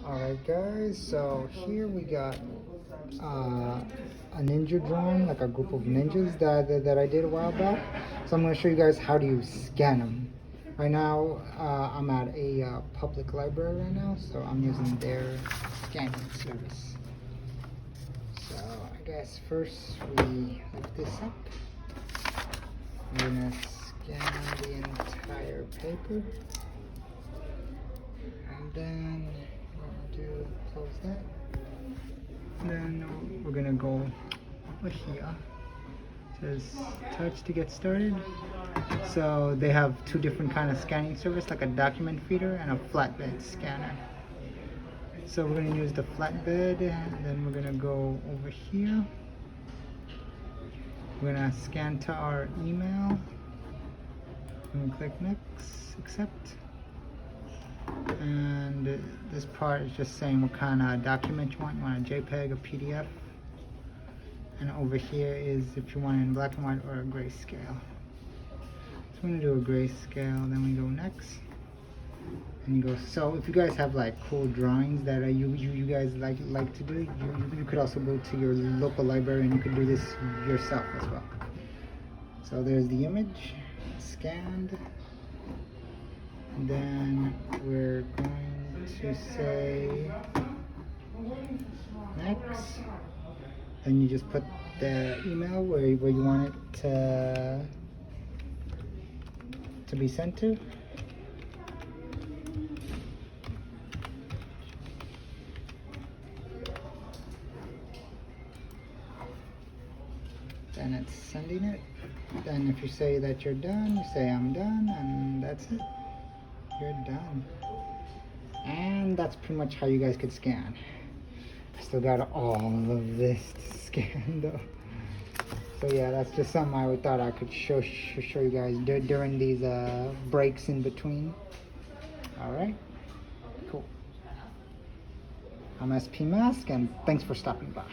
Alright guys, so here we got a ninja drawing, like a group of ninjas that I did a while back. So I'm going to show you guys how do you scan them. Right now I'm at a public library right now, so I'm using their scanning service. So I guess first we lift this up. We're going to scan the entire paper. And then to close that, and then we're gonna go over here. It says touch to get started. So they have two different kind of scanning service, like a document feeder and a flatbed scanner. So we're gonna use the flatbed, and then we're gonna go over here. We're gonna scan to our email and click next, accept. And this part is just saying what kind of document you want. You want a JPEG, a PDF, and over here is if you want it in black and white or a grayscale. So we're gonna do a grayscale, then we go next, and you go. So if you guys have like cool drawings that you guys like to do, you could also go to your local library and you could do this yourself as well. So there's the image scanned. And then we're going to say next. Then you just put the email where you want it to be sent to. Then it's sending it. Then if you say that you're done, you say I'm done, and that's it. You're done. And that's pretty much how you guys could scan. I still got all of this to scan though. So yeah, that's just something I thought I could show you guys during these breaks in between. Alright, cool. I'm SP Mask, and thanks for stopping by.